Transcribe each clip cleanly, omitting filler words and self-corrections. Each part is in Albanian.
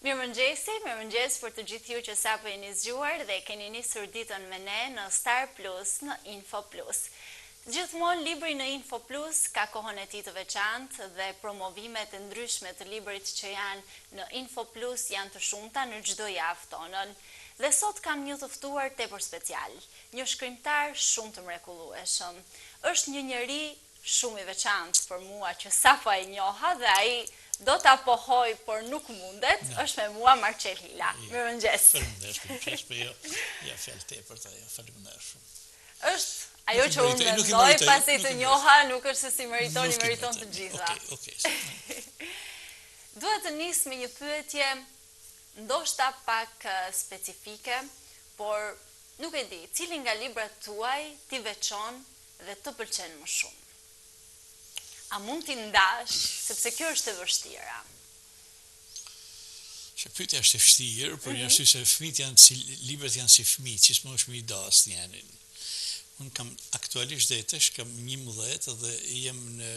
Mirëmëngjes për të gjithë ju që sapo jeni zgjuar dhe keni nisur ditën me ne në Star Plus, në Info Plus. Gjithmonë libri në Info Plus ka kohën e tij të veçantë dhe promovimet e ndryshme të librit që janë në Info Plus janë të shumta në çdo javë tonën. Dhe sot kam një të ftuar tepër special, një shkrimtar shumë të mrekullueshëm. Është një njeri shumë i veçantë për mua që sapo e njoha dhe ai do ta pohoj, por nuk mundet, është me mua Marcel Hila. Mirëmëngjes. Mirëmëngjes, po ja fjalë tepër ta, ja faleminderit shumë. Është ajo që unë mendoj pasi të njoha, nuk është se si meriton të gjitha. Okej. Duhet të nis me një pyetje ndoshta pak specifike, por nuk e di, cili nga librat tuaj ti veçon dhe të pëlqen më shumë? A mund t'i ndash, sepse kjo është e vështira? Që pyetja është e vështirë, por jashtë se librat janë si fëmijë, që s'më është më i das janin. Unë kam aktualisht detësh, kam 11 dhe jem në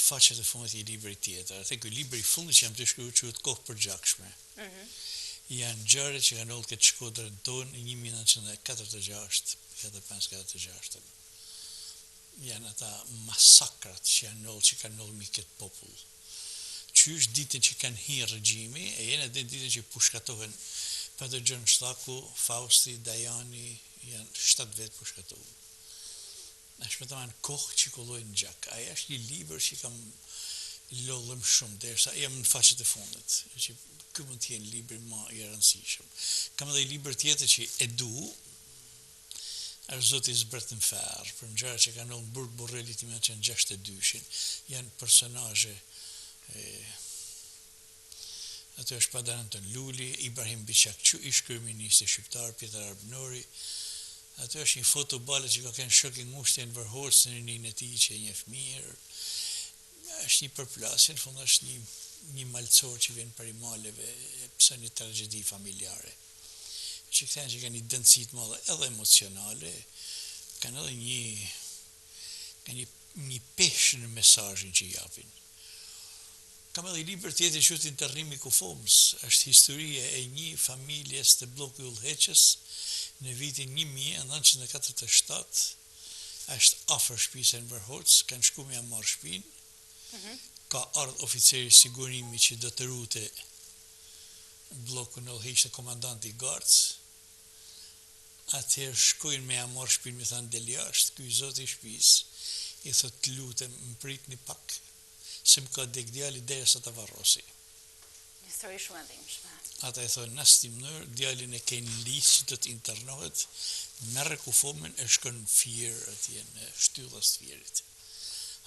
faqet e fundit i librit tjetër. Atë ky libri i fundit që jam të shkruar quhet Kohë përgjakshme. Janë gjëra që kanë ndodhur këtë Shkodrën tonë në 1946 edhe 5-46. Janë ata masakrat që janë ndodhur, që kanë ndodhur me këtë popull. Qysh ditën që kanë hyrë regjimi, e janë edhe ditën që pushkatohen Petër Gjën Shtaku, Fausti, Dajani, janë 7 vetë pushkatuar. Është me të manë kohë që kullojnë në gjak. Aja është një libër që kam lodhëm shumë, derisa jam në faqet e fundit, që ky mund të jenë libri më i rëndësishëm. Kam edhe libër tjetër që e du, është Zoti zbret në ferë, për gjëra që kanë ndodhur në Burg Borrelli të 1962-shin, janë personazhe. Aty është Padar Anton Luli, Ibrahim Biçakçu, ish kryeministri shqiptar, Pjetar Arbnori. Aty është një fotobale që ka kënë shok i ngushtë në Vërhorës në rinin e tij që e njeh mirë. Është një përplasje, në fund është një malcor që vjen prej maleve, pse një tragjedi familjare. Që këta që kanë një dëndësit madhe edhe emocionale, kanë edhe një peshë në mesazhin që japin. Kam edhe libër tjetër që është Interrimi i Kufomës, është historia e një familjes të bllokut Ullheqës në vitin 1947, është afër shtëpisë në Vërhoc, kanë shku me marrë shtëpinë, ka ardhur oficeri sigurimi që do të rute bllokun Ullheq të komandanti i Garcës. Atëherë shkojnë me marrë shtëpinë, me thanë del jashtë, ky zoti i shtëpisë i thot të lutem më pritni pak, se më ka dek djali derisa ta varrosi. Një histori shumë e dhimbshme. Ata i thonë, në asnjë mënyrë djalin e keni lisë që do të internohet, merre kufomën e shkon në Fier atje në shtyllas të Fierit.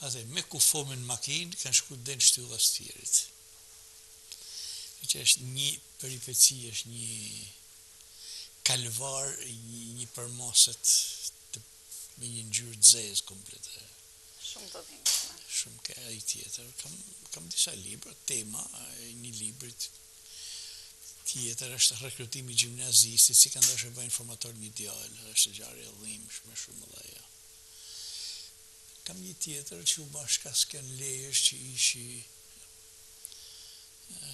Atë me kufomën në makinë kanë shku deri në shtyllas të Fierit. Që është një peripeci, është një kalvar, një përmaset me një ngjyrë të zezë komplete. Shumë të dhimbshme. Shumë ka ai tjetër. Kam disa libra, tema, një librit tjetër është rekrutimi i gjimnazistit, si kanë dashur bëjnë informator medial, është ngjarje e dhimbshme shumë e dhaja. Kam një tjetër që u bashka s'kan lejesh që ishi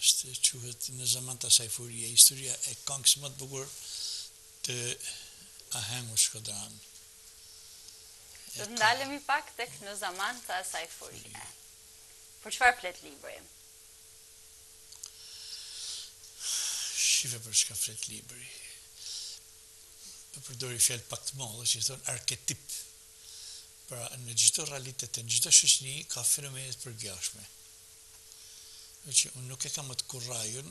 është quhet Në zaman të Sajfuria, historia e këngës më të bukur të Ahengut Shkodran. Do të ndalemi pak tek Në zaman të Sajfuria. Për çfarë flet libri? Shive për çka flet libri. Përdori fjalë pak të mëdha që thon arketip. Pra në çdo realitet, në çdo shoqëri ka fenomene të përgjithshme. Që unë nuk e kam atë kurrajun,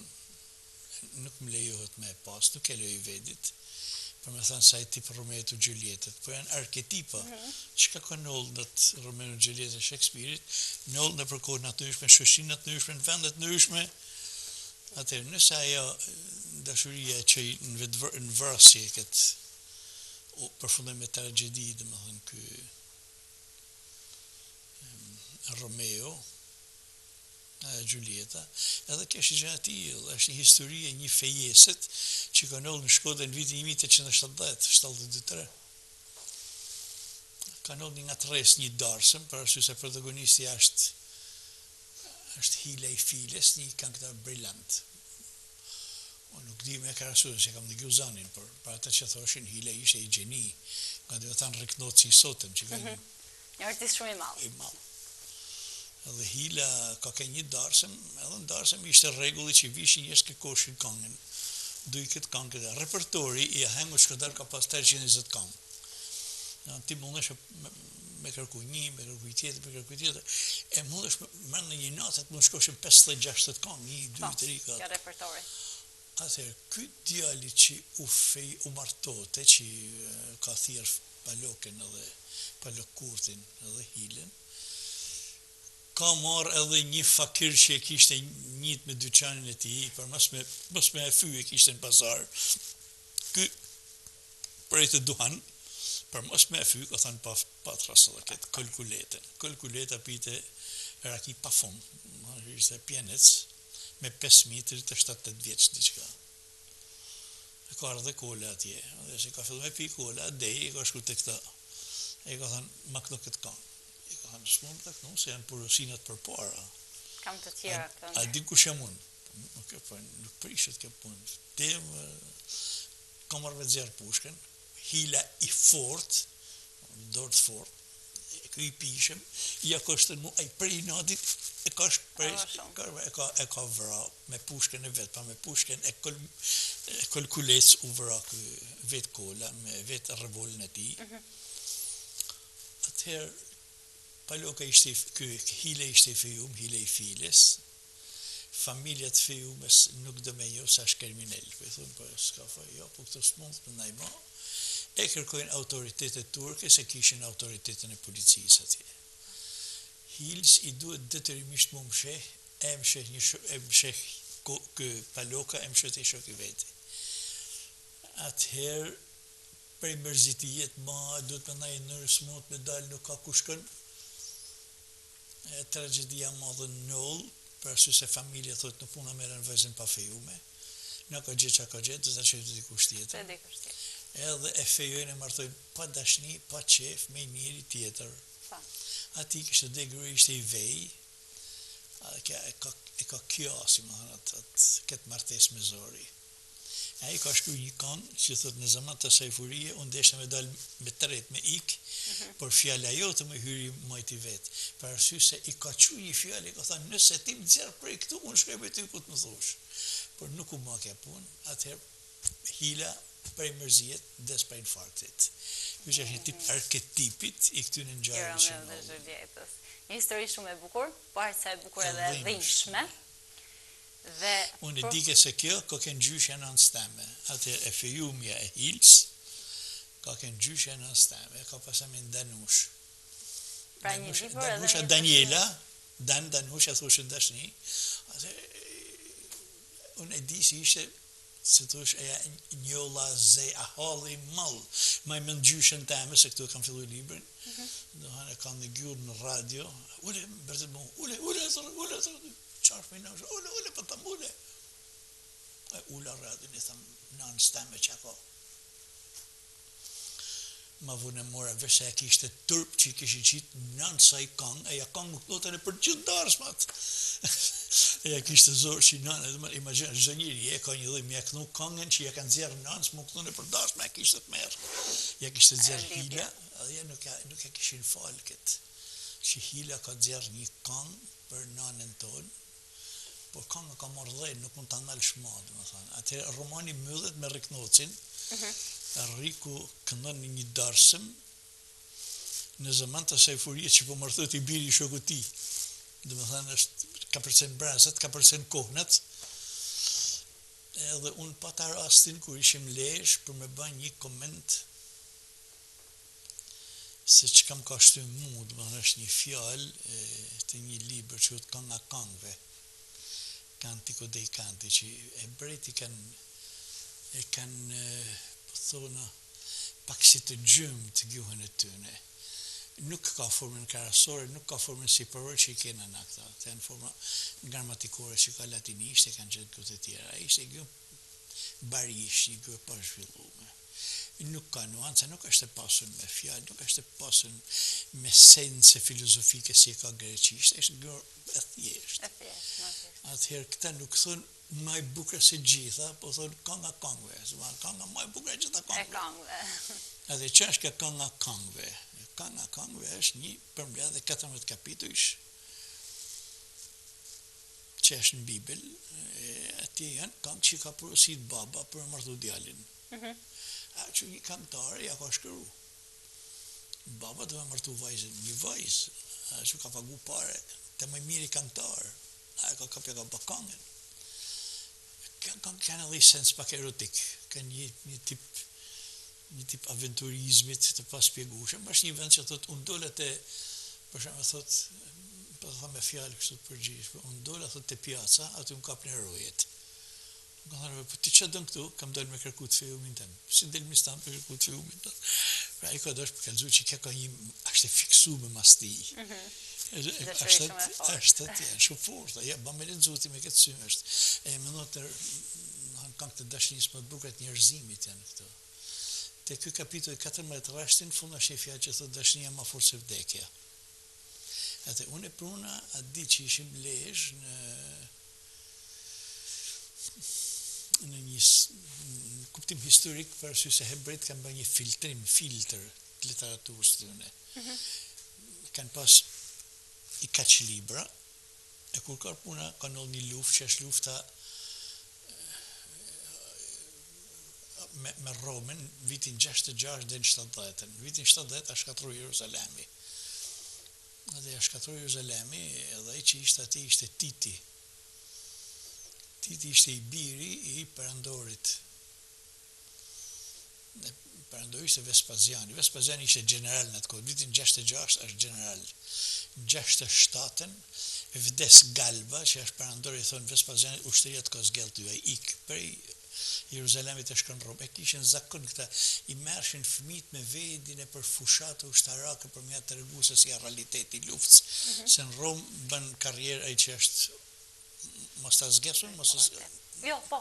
nuk më lejohet me pas, nuk e lejoj vedit, për me thënë sa i tip Romeo të Gjulietet, po janë arketipa, që ka ndodhur në Romeo të Gjulietet e Shakespeare-it, ndodhur në përkohë natyrshme, shoqërinë natyrshme, në vendet natyrshme. Atëherë, nëse ajo dashuria që në vrasje këtë përfundon me tragjedi, domethënë ky Romeo Giulietta, edhe kjo është gjë e tillë, është një histori e një fejeset që ka ndodhur në Shkodër në vitin 1870-72. Ka ndodhur nga tres një darsëm, për arsye se protagonisti është Hila i Files, një këngëtar brillant. Unë nuk di me krahasuar se kam dëgjuar zanin, por për ata që thoshin hila ishte i gjeni, nga do të thënë riknohet si sotëm që kanë Një artist shumë i madh. i madh. Edhe hila ka ke një darsëm, edhe në darsëm ishte rregulli që vishin njerëz që koshin këngën. Duj këtë këngë këtë. Repertori i Ahengut Shkodër ka pas 320 këngë. Ti mundesh me kërku një, me kërku tjetër, e mundesh me në një natë të mund shkoshin 50-60 këngë, 1, 2, 3, 4. Ka repertori. Atëherë, ky djali që u martote, që ka thirr Paloken edhe Palokurtin edhe Hilën, ka marrë edhe një fakir që e kishte njët me dyqanin e tij, për mos me e fyë e kishte në pazar. Ky prej të duhan, për mos me e fyë, ka thënë pa trasë edhe këtë kalkuletën. Kalkuleta pite raki pa fum, ishte pjenec, me 5.000 të 7-8 vjeç diçka. E ka ardhe kola atje, dhe se ka fillu me pi kola, dej, e ka shku të këta. E ka thënë, ma këto këtë kanë. E ka thënë, s'mon të kënu, se janë porosinat për para. Kam të tjera kënë. A di kush jam unë? Nuk prishet kjo punë. Tem, kamarve të zjarë pushken, hila i fort, dorë të fort, kë i pishëm, ja kështën mu, a i prej natit, e ka vra me pushken e vetë, pa me pushken e kalkulec u vra kë vetë kola, me vetë revolën e ti. Atëherë, Paloka ishte, hile ishte i fejum, hile i files, familjat fejumës nuk do me jo sa është kriminal, po i thunë, po s'ka fa, jo, po këto s'mund të najma, e kërkojnë autoritetet turke se kishin autoritetën e policisë atje. Hils i duhet detyrimisht mu msheh, e msheh Paloka, e msheh të i shok i veti. Atëherë, prej mërzitijet ma, duhet me najë nërës mund me dalë nuk ka kushkën, tragedia madhe nëll, për arsye se familja thot nuk puna merren vëzën pa fejume, në ka gjë që ka gjë, do të qëjtë dikush tjetër. Edhe e fejojnë e martojnë pa dashni, pa qef, me njëri tjetër. Ati kështë degru ishte i vej, e ka kjasi, më thënë, këtë martes me zori. A i ka shkruaj një këngë që thot në zaman të Sajfurie, unë deshte me dalë me tret me ik, por fjala jote me hyri majti vetë. Për arsye se i ka quaj një fjallë, i ka thënë, nëse ti më zjarë prej këtu, unë shkoj me ty ku të më thosh. Por nuk u ma kja punë, atëherë hila prej mërzijet, des prej infarktit. Ky që është një tip arketipit i këtyre ngjarjeve që ndodhin. Një histori shumë e bukur, po aq sa e bukur edhe e dhimbshme. Unë e dike se kjo ka kënë gjyshja në nësteme. Atër e fejumja e Hils ka kënë gjyshja në nësteme. Ka pasame në Danush. Pra një libër edhe Danusha Daniela, Danusha thoshe në dashni. Unë e di si ishte, se thosh e njolla zej, a halli mall. Ma i më në gjyshën teme, se këtu e kam fillu librin. Dohan e kam në gjurë në radio. Ule, bërtet mu, ule, qarë me në është, ule, për të mule. E ula radion, i thëmë, në steme që ka. Ma vune mora vesh se e kishte tërp që i kishë qitë nënë sa i kangë, e ja kangë nuk notën e për gjithë darsmat. E ja kishte zorë që i nënë, edhe më imaginë, zë njëri e ka një dhe mja kënu kangën që ja kanë zjerë nënë, së më kënu e për darsma e kishte të merë. Ja kishte zjerë hila, edhe ja nuk e kishin falë këtë. Që hila ka zjerë një kangë për nënën tonë, por këngë ka marrë dhejnë, nuk mund të analë shmadë, më thënë. Atëherë romani myllet me Riknocin, Riku këndon një darsëm në zaman të Sajfurie që po martohet i biri i shoku ti. Dhe më thënë është ka përcen brazët, ka përcen kohnat. Edhe unë pata rastin kur ishim lesh për me bën një koment se që kam ka shtu mu, dhe më thënë është një fjallë të një libër që të kënga këngve. Kantiko dei kanti, që e breti kanë po thonë, pak si të gjymë të gjuhën e tyne. Nuk ka formën karasore, nuk ka formën sipërore që i kena në këta. Të janë forma gramatikore që ka latinisht, e kanë gjithë këtë të tjera. Ishte gjuhë barisht, një gjuhë pa zhvillume. Nuk ka nuanca, nuk është e pasun me fjallë, nuk është e pasun me sense filozofike si e ka greqisht, është gjuhë e thjesht. Atëherë këta nuk thonë më e bukur se gjitha, po thonë kënga këngëve, kënga më e bukur e gjitha këngëve. Edhe që është kënga këngëve? Kënga këngëve është një përmbledhje 14 kapitujsh që është në Bibël, atje janë këngë që ka porosit baba për martu djalin. Që një këngëtare ja ka shkëru. Baba të me martu vajzën, një vajzë, që ka pagu pare, të më miri këngëtarë, ka kapja ka bë këngën. Këngë kanë edhe sens pak erotik, kanë një tip aventurizmit të paspjegueshëm, është një vend që thotë, unë dole të, për shembull thotë, po të tha me fjalë kështu të përgjithshme, unë dola thotë te pjaca, aty unë kapën herojet. Unë kam thënë, po ti çfarë dën këtu? Kam dalë me kërku të fejumin tëm. Si del mi stan për kërku të fejumin tëm? Pra ai ka dashur për kallëzu që ka një është e fiksuar me masti. Është shumë fort, ja bën me lexuti me këtë sy është. E mendon të kanë të dashurisë më të bukur të njerëzimit janë këto. Te ky kapitull 14 rreshtin fund është një fjalë që thotë dashuria më fort se vdekja. Atë unë e pruna atë ditë që ishim lezh në një kuptim historik për arsye se hebrejt kanë bërë një filtr të literaturës tyne. Kanë pas i kaq libra, e kur ka puna ka ndodhur një luftë që është lufta me Romën vitin 66 dhe në 70. Në vitin 70 a shkatroi Jeruzalemi. Edhe a shkatroi Jeruzalemi, edhe ai që ishte atje ishte Titi. Titi ishte i biri i perandorit. Perandori ishte Vespasiani. Vespasiani ishte general në atë kohë. Vitin 66 është general. 67-ën vdes Galba, që është perandori, thonë Vespasiani, ushtria të Kozgelty, ai ik prej Jeruzalemit të shkon Rom. E kishin zakon këta, i mershin fëmijët me vedin e për fushatë ushtarake për mja të regu se si a realiteti luftës. Se në Rom bën karrierë ai që është mos ta zgjesun, Jo, po.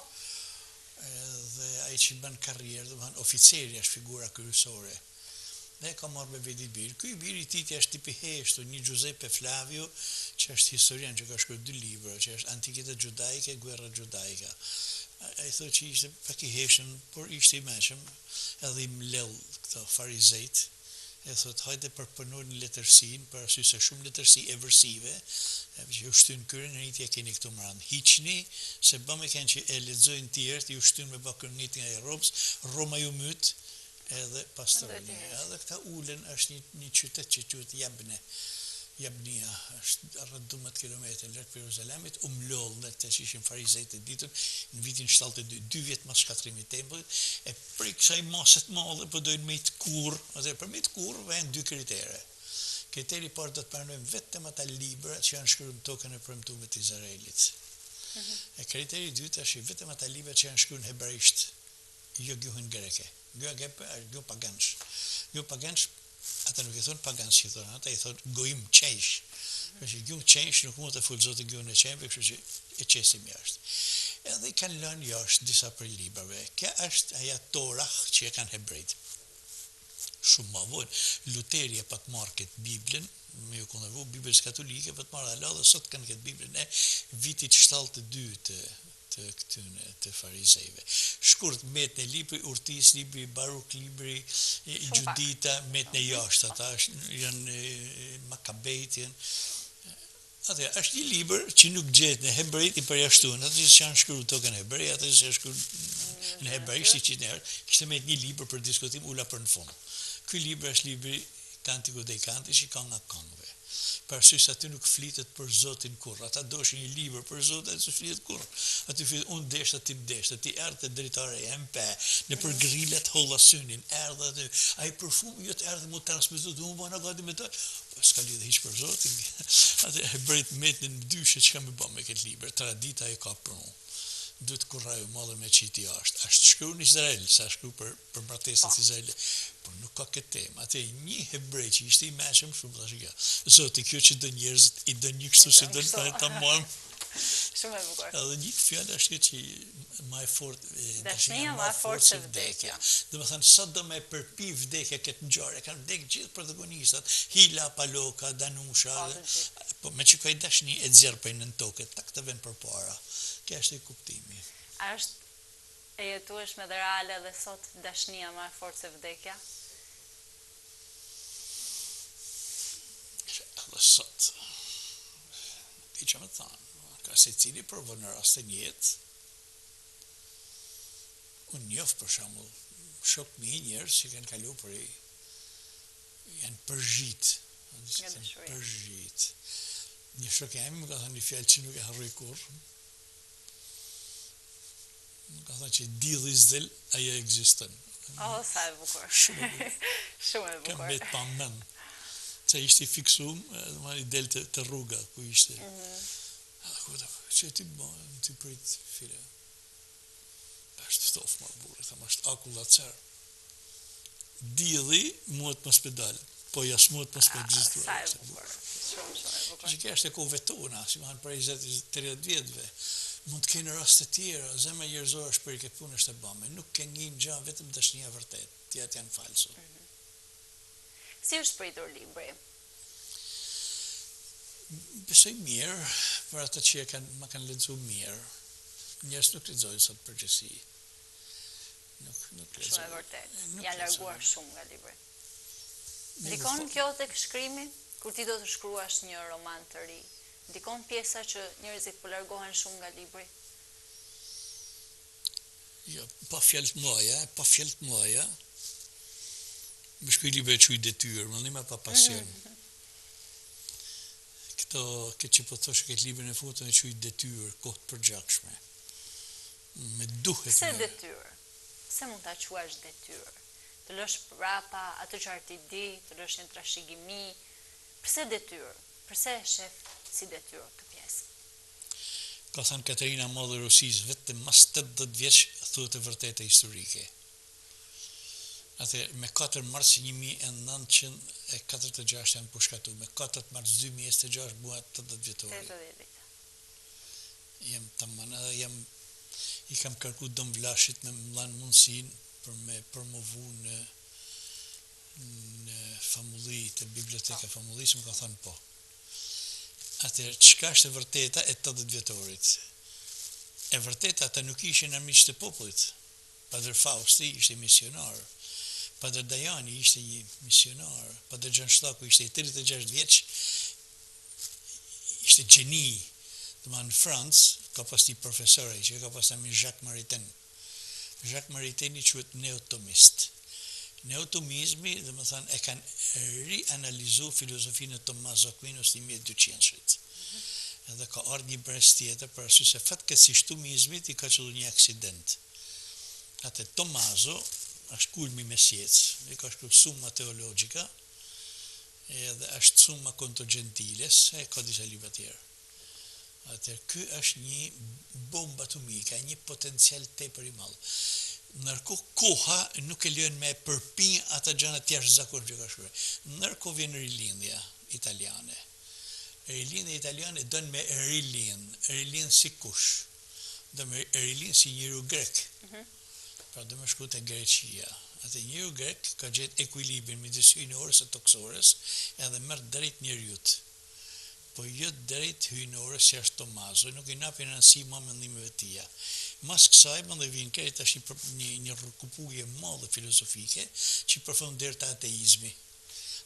Dhe ai që bën karrierë, do të thonë oficeri është figura kryesore. Dhe ka marrë me vedi birë. Ky biri i tij është tipi heshtu, një Giuseppe Flavio, që është historian që ka shkruar 2 libra, që është Antikita Judaike, Guerra Judaica. Ai thotë që ishte pak i heshëm, por ishte i mëshëm, edhe i mlell këto farizejt. E thotë hajde përpunojnë letërsinë, për arsye se shumë letërsi eversive, që ju shtyn kërën e njëtja keni këtu më ranë. Hiqni, se bëme kënë që e lexojnë tjertë, ju shtyn me bakër njëtja e Romës, Roma ju mytë, edhe pastroni. Edhe këta ulen është një qytet që quhet Jabnia, është rreth 12 kilometra larg prej Jeruzalemit, u mloll në të që ishin farizejt e ditën në vitin 72, 2 vjet pas shkatrimit të tempullit, e prej kësaj mase të madhe po dojnë me të kurr, atë për me të kurr vjen 2 kritere. Kriteri i parë do të pranojmë vetëm ata libra që janë shkruar në tokën e premtuar të Izraelit. E kriteri i dytë është vetëm ata libra që janë shkruar në hebraisht, jo gjuhën greke. Gjuhë pagansh. Gjuhë pagansh, ata nuk i thonë pagans që i thonë, ata i thonë gojim qensh. Kështu gjuhë qensh nuk mund të fol Zoti gjuhën e qenjve, kështu që e qesim jashtë. Edhe i kanë lënë jashtë disa prej librave. Kjo është aja Torah që e kanë hebrejt. Shumë më vonë, Luteri e pat marrë këtë Biblën, me ju konservu Biblës katolike, pat marrë Allah dhe sot kanë këtë Biblën e vitit 72 të këtyne të farizejve. Shkurt metën e libri Urtis, libri Baruk, libri Judita, metën e jashtë, ata janë Makabejt, atë është një libër që nuk gjehet në hebrejt i përjashtuar, ato që janë shkruar tokën hebrej, ato që janë shkruar në hebrejisht që ne kishte me një libër për diskutim ula për në fund. Ky libër është libri Cantico dei Cantici, kënga këngëve. Për arsye se aty nuk flitet për Zotin kurrë. Ata doshin një libër për Zotin, aty flitet kurrë. Aty flitet unë deshta, ti deshta, ti erdhe dritare e MP, në për grillet holla synin, erdhe aty. Ai përfum jo të erdhe mu transmetu, unë bëna gati me të. S'ka lidhje hiç për Zotin. Atë hebrejt metën në dyshë çka më bën me këtë libër. Tradita e ka prunë. Duhet kurraju madhe me qiti jashtë. Është shkruar në Izrael, sa shkruar për mbretërinë e Izraelit, por nuk ka këtë temë. Atë një hebrej që ishte i mëshëm shumë tash kjo. Zoti kjo që do njerëzit i do një kështu si do ta marrim. Shumë e bukur. Edhe një fjallë është kjo që ma e fort, Dashnia ma e fort se vdekja. Dhe më thënë, sa do me përpi vdekja këtë në gjare, kanë vdek gjithë protagonistat, Hila, Paloka, Danusha, po me që kaj dashni e dzjerë për në toke, tak të ven për para. Kja është e kuptimi. A është e jetueshme dhe reale dhe sot dashnia ma e fort se vdekja? Edhe sot, ti që më thanë, ka se cili provon në rast të njëtë, unë njofë për shembull shok mi njerës që kanë kalu për janë përgjit. Përgjit. Një shok e emi më ka thënë një fjallë që nuk e harroj kur. Më ka thënë që didhi zdel, ajo ekziston. Sa e bukur. Shumë e bukur. Shumë e bukur. Kam betë pa men. Që ishte i fiksum, edhe ma i del të rruga, ku ishte. Që ti bëjë, ti prit file. Është ftof ma burë, thëmë është akullacer. Didhi muat më spedal, po jas muat më spedal. Sa e bukur, shumë e bukur. Që kja është e kove tona, si më hanë për 20-30 vjetëve, mund të kene raste tjera, zemra njerëzore është për i këtë punë është e bëme, nuk ke një në gjanë vetëm dashnia vërtet, tjetë janë falso. Si është pritur libri? Besoj mirë, për ata që ma kanë lexu mirë. Njerëz nuk lexojnë sot përgjithësi. Nuk lexojnë. Shumë e vërtet. Janë larguar shumë nga libri. Ndikon kjo tek shkrimi? Kur ti do të shkruash një roman të ri, ndikon pjesa që njerëzit po largohen shumë nga libri? Jo, pa fjalë të mëdha, më shkruaj libra që i detyrë, më ndihma pa pasion. Këtë që po thosh këtë librin e futën e që i detyrë, kohë të përgjakshme. Me duhet Pse detyrë? Pse mund ta quash detyrë? Të lësh prapa atë që ti di, të lësh një trashëgimi. Pse detyrë? Pse shef si detyrë këtë pjesë? Ka thënë Katerina Modhe Rosis, vetëm mas 80 vjeç thuhet e vërtetë historike. Atë me 4 mars 1946 janë pushkatu, me 4 mars 2026 buhet 80 vjetori. 80 vite. Jem të manë, edhe i kam kërku dëm Vlashit me më lanë mundësin për me promovu në famulli, të biblioteka famullisë, më ka thënë po. Atër, qëka është e vërteta e 80 vjetorit? E vërteta, ata nuk ishin armiqtë të popullit. Padre Fausti ishte misionar. Padre Dajani ishte një misionar. Padre Gjan Shlaku ishte i 36 vjeç. Ishte gjeni. Dhe ma në Francë, ka pas një profesore, që ka pas amin Jacques Maritain. Jacques Maritain i quhet neotomist. Neotomizmi, dhe më thanë, e kanë rianalizu filozofinë e Tommaso Aquinos të 1200-shit. Edhe ka ardhë një brez tjetër, për arsye se fatkeqësisht tomizmit i ka qëllu një aksident. Atë Tommaso është kulmi mesjec, i ka shkruar Summa Theologica, edhe është Summa Contra Gentiles, e ka disa libra tjerë. Atër, ky është një bomba atomike, një potencial tepër i madh. Ndërkohë koha nuk e lën me përpi ata gjëra të jashtëzakonshme që ka shkruar. Ndërkohë vjen rilindja italiane. Rilindja italiane don me rilind si kush. Do me rilind si njeriu grek. Pra do me shku te Greqia. Atë njeriu grek ka gjetë ekuilibrin midis hyjnores e toksores, edhe merr drejt njeriut. Po jo drejt hyjnores që është Tommaso, nuk i napin rëndësi më mendimeve të tija. Mas kësaj më dhe vinë kërët është një rëkupuje madhe filozofike që përfund dherë të ateizmi.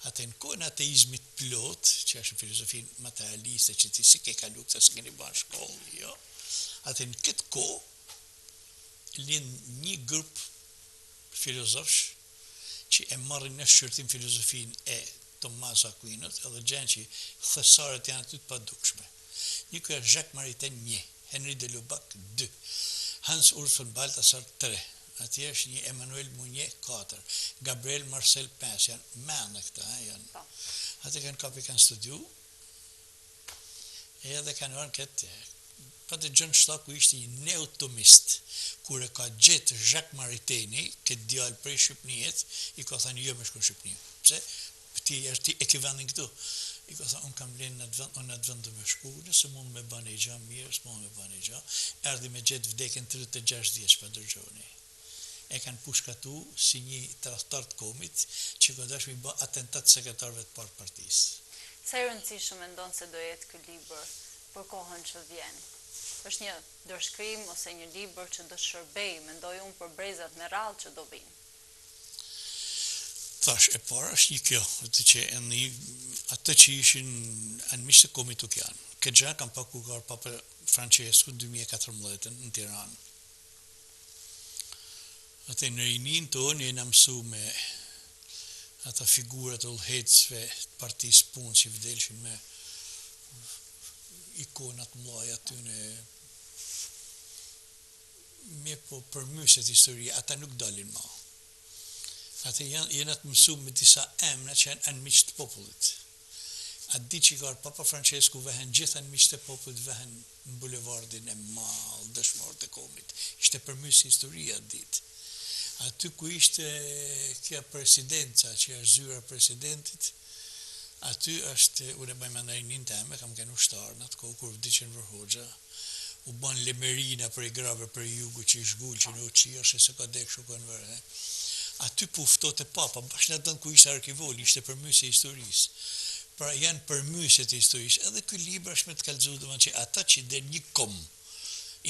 Atë në kohën ateizmit plot, që është filozofin materialiste, që ti si ke kalu këta së keni banë shkollë, jo. Atë në këtë kohë, linë një grup filozofsh që e marrin në shqyrtim filozofin e Tommaso Aquinos, edhe gjenë që thesarët janë aty të padukshme. Një kërë Jacques Maritain 1, Henri de Lubac 2, Hans Urs von Balthasar 3, atje është një Emmanuel Mounier 4, Gabriel Marcel 5, janë menë këta, janë. Atë kanë studiu, edhe kanë orën këtë, Padre Gjan Shlaku ishte një neotomist, kur e ka gjetë Jacques Maritaini, këtë djalë prej Shqipnijet, i ka thënë jo me shku në Shqipni. Pse? Ti e ke vendin këtu. I ka thënë, unë kam blenë në atë vend të me shku, nëse mund me bane i gja mirë, s'mund me bane i gja, erdi me gjetë vdekin 36 vjeç për dërgjoni. E kanë pushkatu si një tradhtar të komit që ka dashur mi bë atentat sekretarëve të parë partisë. Sa i rëndësishëm mendon se do jetë ky libër për kohën që vjen? Është një ndërshkrim ose një libër që do shërbej, mendoj unë, për brezat me radhë që do vinë. Thash, e para është një kjo, atë që ishin anëmiqtë të komit nuk janë. Këtë gjë kam pakuar Papa Francesku në 2014 në Tiranë. Atë në rinin tonë jena mësu me ata figurat e udhëhecësve të partisë punë që vdelshin me ikonat mëdha aty në me po përmyset historia, ata nuk dalin më. Ata janë të mësu me disa emra që janë anëmiq të popullit. Atë ditë që ka Papa Francesku vehen gjithë anëmiq të popullit vehen në bulevardin e madh dëshmorë të komit. Ishte përmys historia atë ditë. Aty ku ishte kja presidenca që është zyra presidentit, aty është, unë e bëjmë andarinin teme, kam kënë ushtarë në atë kohë, kur vdiqen Vërhoxha, u ban lemerina për i grave për i jugu që i shgull që në uqia, shë se ka dek shukon vërë. Aty puftot e papa, bashkë në dënë ku ishte arkivoli, ishte përmysje historisë. Pra janë përmysje të historisë, edhe këj libra është me të kalëzu dhe që ata që dhe një kom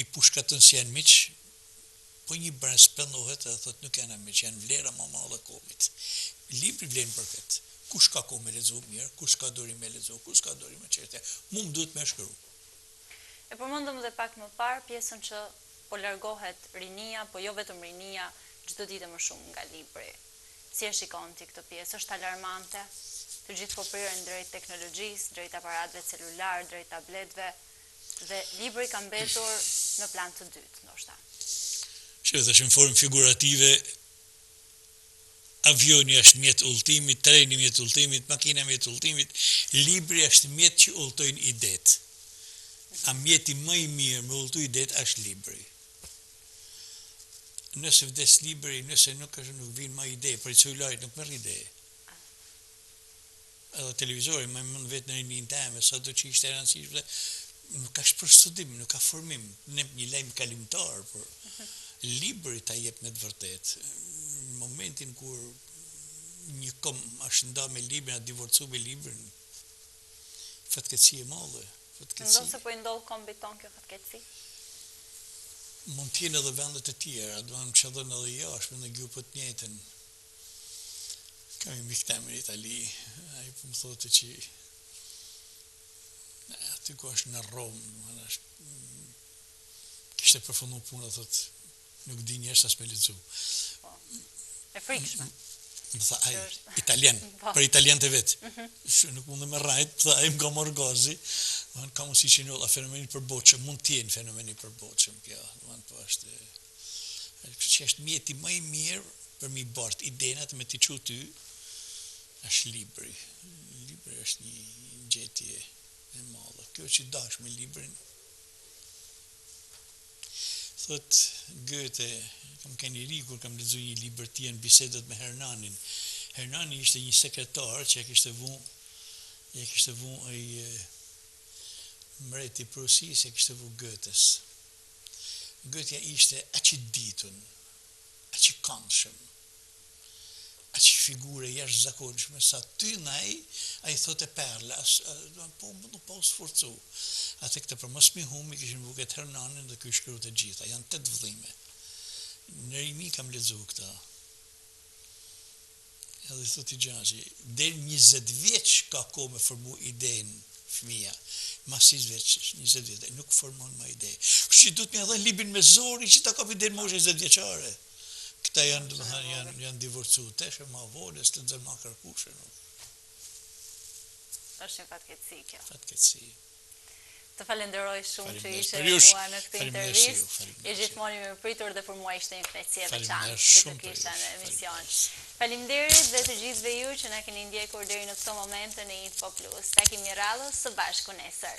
i pushkatën si janë miqë, po një brën spendohet edhe thot nuk janë me që janë vlera më madhe komit. Libri vlenë për këtë. Kush ka ko me lezu mirë, kush ka dori me lezu, kush ka dori me qerte. Mu më duhet me shkru. E përmendëm dhe pak më parë pjesën që po largohet rinia, po jo vetëm rinia, çdo ditë më shumë nga libri. Si e shikon ti këtë pjesë? Është alarmante? Të gjithë po prirën drejt teknologjisë, drejt aparatëve celular, drejt tabletëve, dhe libri ka mbetur në plan të dytë, ndoshta. Që në formë figurative, avioni është mjet ultimit, treni mjet ultimit, makina mjet ultimit, libri është mjet që ultojnë idet. A mjeti më i mirë me ultu idet është libri. Nëse vdes libri, nëse nuk vinë ma ide, për i celularit nuk merr ide. Edhe televizori, më mund vetë në rinin teme, sa do që ishte e rëndësishme, nuk ka për studim, nuk ka formim, një lajm kalimtar, por libri ta jep me të vërtet. Në momentin kur një kom është nda me librin, a divorcu me librin, fatkeqësi e madhe. Ndo se po i ndodh kombit ton kjo fatkeqësi? Mund t'jenë edhe vendet e tjera, do në që edhe edhe jashme në grupët njëtën. Kam i miktemë në Itali, a i po më thote që aty ku është në Romë, kishte përfundu puna, thotë, nuk di njështë as me lezu. E frikshme. Më tha, italien, për italien të vetë. Nuk mund dhe me rajt, tha, më ka marrë gazi. Ka mund si që njëlla fenomeni përboqëm, mund t'jenë fenomeni përboqëm kjo. Po që është mjeti më i mirë për mi bart idenat me t'i që ty, është libri. Libri është një gjetje e madhe. Kjo që dash me librin, thot Goethe, kam keni ri kur kam lexuar një libër tjetër bisedat me Hernanin. Hernani ishte një sekretar që e kishte vu ai mbreti i Prusisë, e kishte vu Goethes. Goethe ishte aq i ditun, aq i këndshëm, aq figure jashtëzakonshme sa ty ai thotë perla, po sforcu. Atë këtë për mos mi humi kishin buket Hernanin dhe ky shkru të gjitha, janë 8 vëllime. Në rimi kam lexu këta. Edhe thotë i gjaxhi, deri 20 vjeç ka kohë me formu idenë fëmia. Mas 20 vjeç, nuk formon më ide. Kështu që duhet më dhënë librin me zori që ta kapi deri moshën 20 vjeçare. Këta janë divorcu, tesh ma vole, s'të nxjerr ma kërkushën. Është një fatkeqësi kjo. Fatkeqësi. Të falenderoj shumë që ishe me mua në këtë intervistë. Je gjithmonë i mirëpritur dhe për mua ishte një kënaqësi e veçantë që të kisha në emision. Faleminderit dhe të gjithëve ju që na keni ndjekur deri në këtë moment në Info Plus. Takimi radhës së bashku nesër.